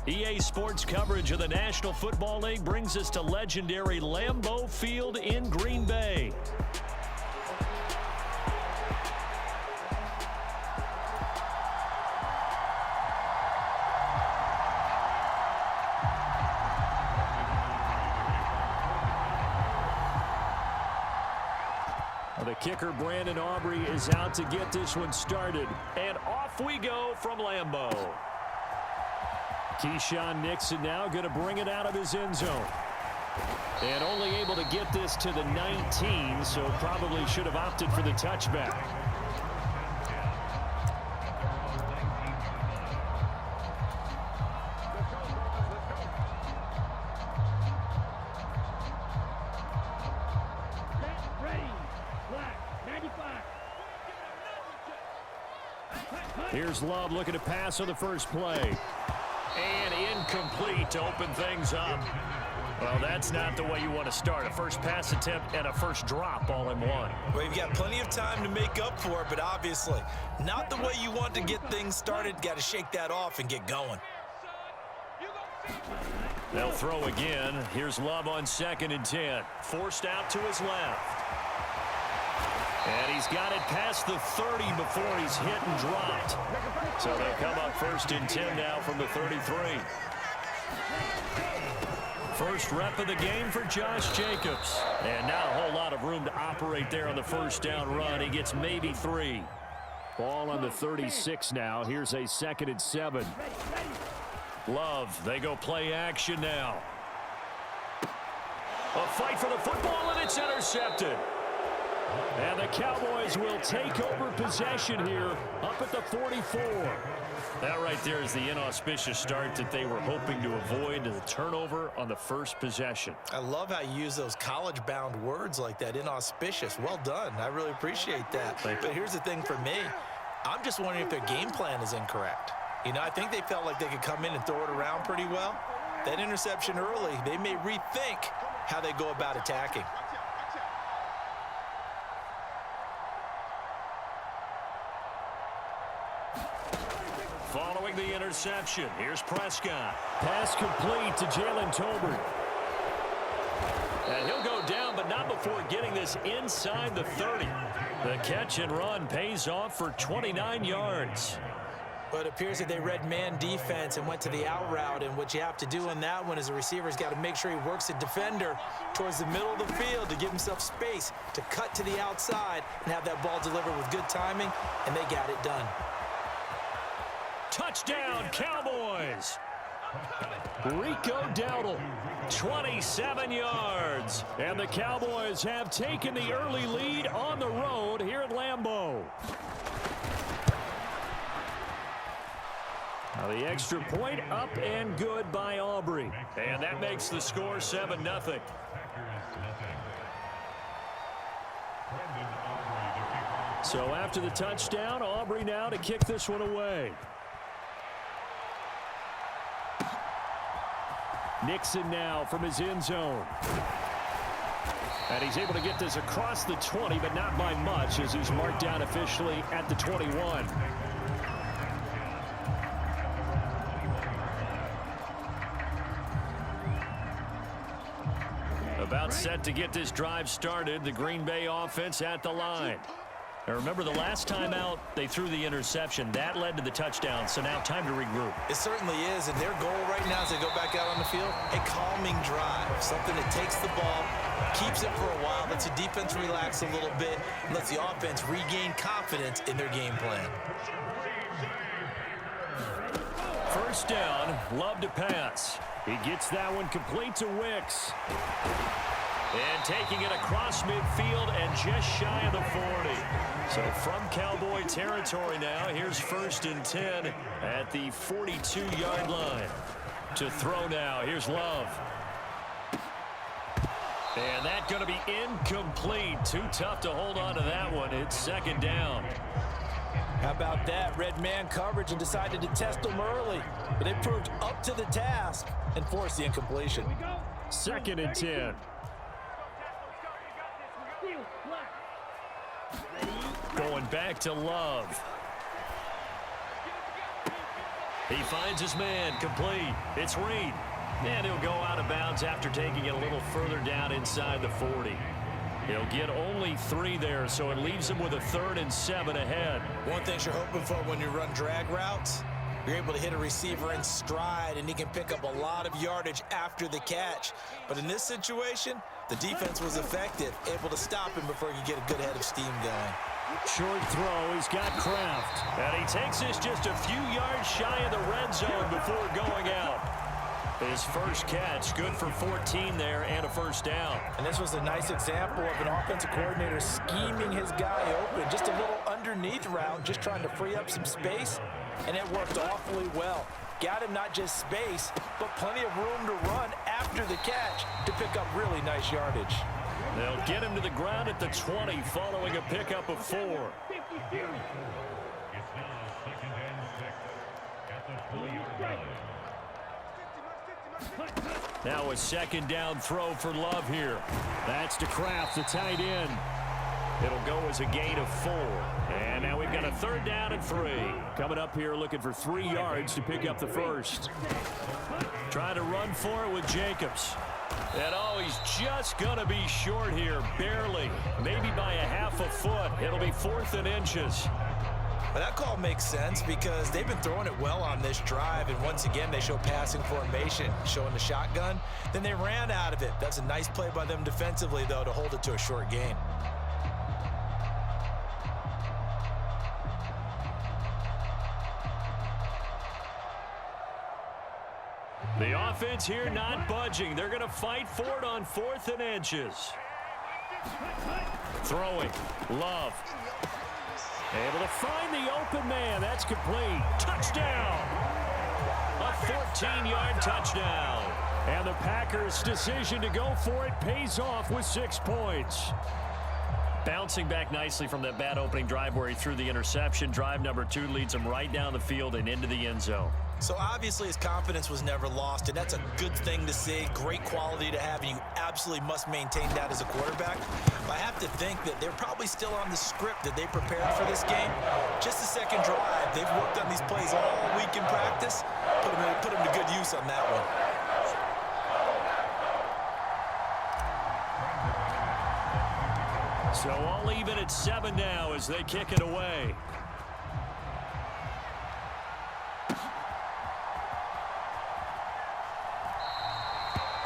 EA Sports coverage of the National Football League brings us to legendary Lambeau Field in Green Bay. The kicker, Brandon Aubrey, is out to get this one started. And off we go from Lambeau. Keyshawn Nixon now going to bring it out of his end zone. And only able to get this to the 19, so probably should have opted for the touchback. Here's Love looking to pass on the first play. And incomplete to open things up. Well, that's not the way you want to start. A first pass attempt and a first drop all in one. Well, you've got plenty of time to make up for it, but obviously not the way you want to get things started. Got to shake that off and get going. They'll throw again. Here's Love on 2nd and 10. Forced out to his left. And he's got it past the 30 before he's hit and dropped. So they'll come up 1st and 10 now from the 33. First rep of the game for Josh Jacobs. And now a whole lot of room to operate there on the first down run. He gets maybe 3. Ball on the 36 now. Here's a 2nd and 7. Love, they go play action now. A fight for the football, and it's intercepted. And the Cowboys will take over possession here up at the 44. That right there is the inauspicious start that they were hoping to avoid, the turnover on the first possession. I love how you use those college-bound words like that, inauspicious. Well done. I really appreciate that. But here's the thing for me. I'm just wondering if their game plan is incorrect. You know, I think they felt like they could come in and throw it around pretty well. That interception early, they may rethink how they go about attacking. Following the interception, here's Prescott. Pass complete to Jalen Tolbert. And he'll go down, but not before getting this inside the 30. The catch and run pays off for 29 yards. But it appears that they read man defense and went to the out route, and what you have to do in that one is the receiver's got to make sure he works the defender towards the middle of the field to give himself space to cut to the outside and have that ball delivered with good timing, and they got it done. Touchdown, Cowboys! Rico Dowdle, 27 yards. And the Cowboys have taken the early lead on the road here at Lambeau. Now the extra point up and good by Aubrey. And that makes the score 7-0. So after the touchdown, Aubrey now to kick this one away. Nixon now from his end zone. And he's able to get this across the 20, but not by much, as he's marked down officially at the 21. About set to get this drive started, the Green Bay offense at the line. Now remember, the last time out, they threw the interception. That led to the touchdown, so now time to regroup. It certainly is, and their goal right now as they go back out on the field, a calming drive, something that takes the ball, keeps it for a while, lets the defense relax a little bit, and lets the offense regain confidence in their game plan. First down, Love to pass. He gets that one complete to Wicks. And taking it across midfield and just shy of the 40. So from Cowboy territory now, here's 1st and 10 at the 42-yard line. To throw now, here's Love. And that's going to be incomplete. Too tough to hold on to that one. It's 2nd down. How about that? Red man coverage and decided to test them early. But they proved up to the task and forced the incompletion. 2nd and 10. Going back to Love. He finds his man, complete. It's Reed. And he'll go out of bounds after taking it a little further down inside the 40. He'll get only 3 there, so it leaves him with a 3rd and 7 ahead. One thing you're hoping for when you run drag routes, you're able to hit a receiver in stride, and he can pick up a lot of yardage after the catch. But in this situation, the defense was effective, able to stop him before he could get a good head of steam going. Short throw, he's got Kraft. And he takes this just a few yards shy of the red zone before going out. His first catch, good for 14 there and a first down. And this was a nice example of an offensive coordinator scheming his guy open. Just a little underneath route, just trying to free up some space, and it worked awfully well. Got him not just space, but plenty of room to run after the catch to pick up really nice yardage. They'll get him to the ground at the 20 following a pickup of 4. Now a 2nd down throw for Love here. That's to Kraft, the tight end. It'll go as a gain of 4. And now we've got a 3rd down and 3. Coming up here looking for 3 yards to pick up the first. Trying to run for it with Jacobs. And oh, he's just going to be short here, barely. Maybe by a half a foot. It'll be 4th and inches. Well, that call makes sense because they've been throwing it well on this drive, and once again they show passing formation, showing the shotgun. Then they ran out of it. That's a nice play by them defensively, though, to hold it to a short gain. The offense here not budging. They're going to fight for it on 4th and inches. Throwing. Love. Able to find the open man. That's complete. Touchdown. A 14-yard touchdown. And the Packers' decision to go for it pays off with 6 points. Bouncing back nicely from that bad opening drive where he threw the interception. Drive number 2 leads him right down the field and into the end zone. So obviously his confidence was never lost, and that's a good thing to see, great quality to have, and you absolutely must maintain that as a quarterback. But I have to think that they're probably still on the script that they prepared for this game. Just the second drive, they've worked on these plays all week in practice, put them to good use on that one. So all even at 7 now as they kick it away.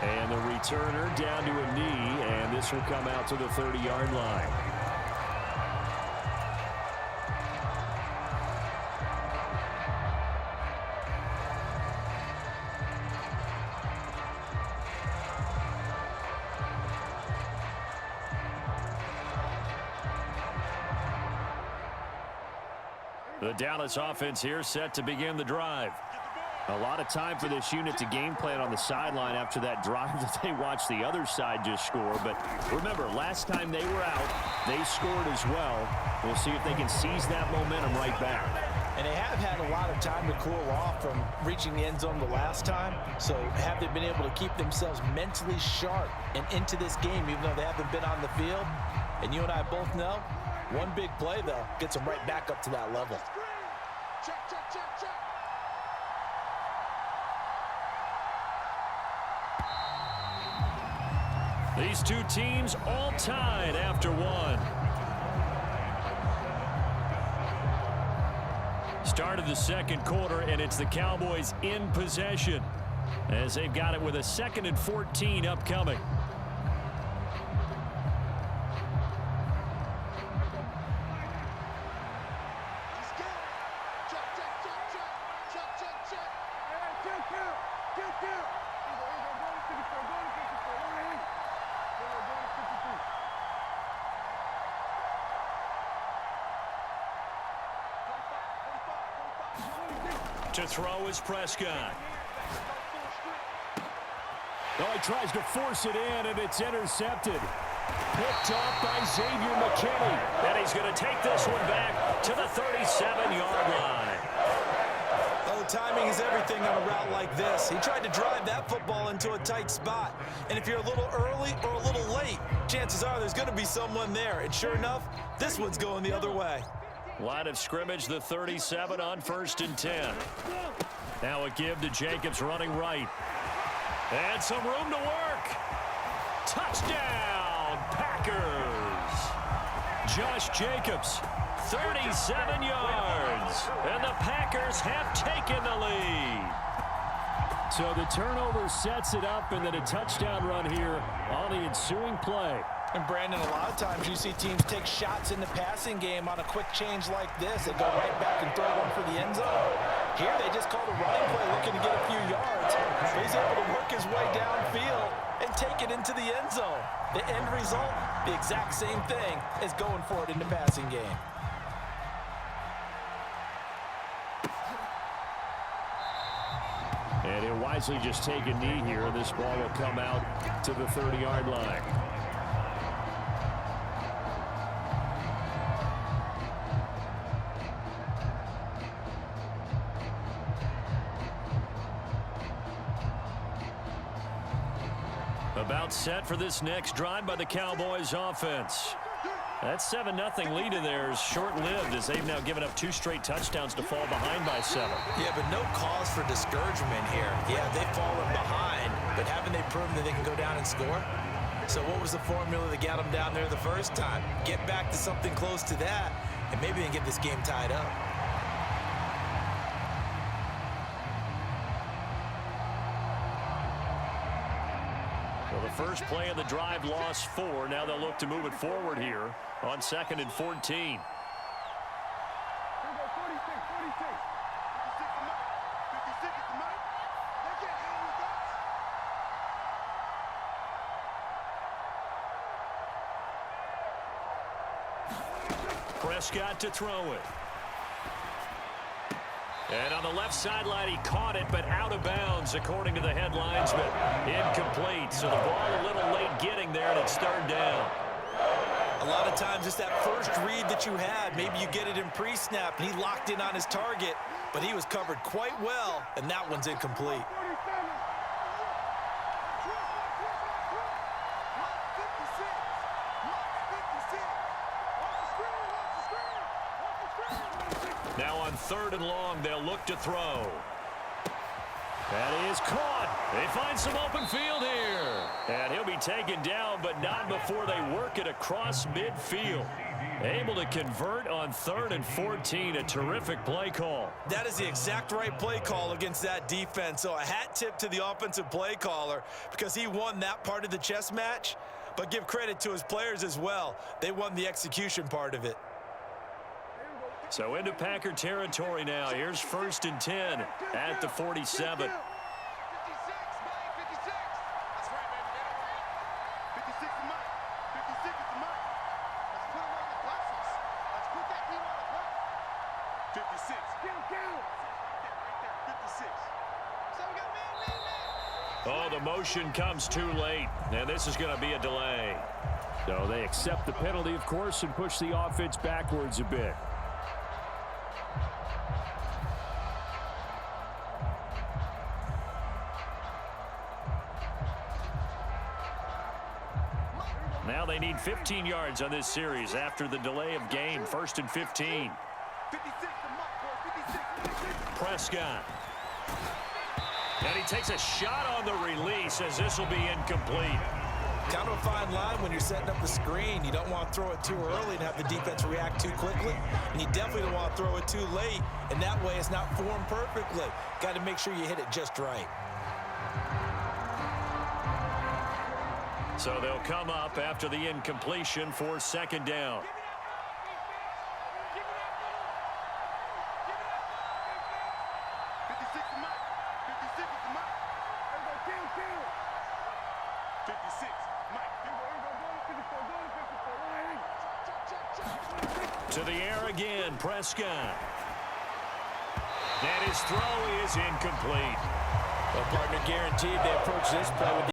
And the returner down to a knee, and this will come out to the 30-yard line. The Dallas offense here set to begin the drive. A lot of time for this unit to game plan on the sideline after that drive that they watched the other side just score. But remember, last time they were out, they scored as well. We'll see if they can seize that momentum right back. And they have had a lot of time to cool off from reaching the end zone the last time. So have they been able to keep themselves mentally sharp and into this game, even though they haven't been on the field? And you and I both know, one big play, though, gets them right back up to that level. Check, check, check, check. These two teams all tied after one. Start of the second quarter, and it's the Cowboys in possession as they've got it with a 2nd and 14 upcoming. To throw is Prescott. Oh, he tries to force it in, and it's intercepted. Picked off by Xavier McKinney. And he's going to take this one back to the 37-yard line. Oh, timing is everything on a route like this. He tried to drive that football into a tight spot. And if you're a little early or a little late, chances are there's going to be someone there. And sure enough, this one's going the other way. Line of scrimmage, the 37 on 1st and 10. Now a give to Jacobs running right. And some room to work. Touchdown, Packers. Josh Jacobs, 37 yards. And the Packers have taken the lead. So the turnover sets it up, and then a touchdown run here on the ensuing play. And Brandon, a lot of times you see teams take shots in the passing game on a quick change like this. They go right back and throw one for the end zone. Here they just called a running play looking to get a few yards. He's able to work his way downfield and take it into the end zone. The end result, the exact same thing as going for it in the passing game. And he'll wisely just take a knee here, and this ball will come out to the 30-yard line. About set for this next drive by the Cowboys offense. That 7-0 lead in there is short-lived as they've now given up 2 straight touchdowns to fall behind by 7. Yeah, but no cause for discouragement here. Yeah, they've fallen behind, but haven't they proven that they can go down and score? So what was the formula that got them down there the first time? Get back to something close to that, and maybe they can get this game tied up. Well, the first play of the drive lost 4. Now they'll look to move it forward here on 2nd and 14. Prescott to throw it. And on the left sideline, he caught it, but out of bounds, according to the head linesman. Incomplete, so the ball a little late getting there, and it's 3rd down. A lot of times it's that first read that you had. Maybe you get it in pre-snap, and he locked in on his target, but he was covered quite well, and that one's incomplete. Now on 3rd and long, they'll look to throw. That is caught. They find some open field here. And he'll be taken down, but not before they work it across midfield. Able to convert on 3rd and 14. A terrific play call. That is the exact right play call against that defense. So a hat tip to the offensive play caller because he won that part of the chess match. But give credit to his players as well. They won the execution part of it. So into Packer territory now. Here's 1st and 10 at the 47. Oh, the motion comes too late, and this is going to be a delay. So they accept the penalty, of course, and push the offense backwards a bit. Now they need 15 yards on this series after the delay of game. 1st and 15. Prescott. And he takes a shot on the release as this will be incomplete. Kind of a fine line when you're setting up the screen. You don't want to throw it too early and have the defense react too quickly. And you definitely don't want to throw it too late. And that way it's not formed perfectly. Got to make sure you hit it just right. So they'll come up after the incompletion for 2nd down. To the air again, Prescott. And his throw is incomplete. Well, partner, guaranteed they approach this play with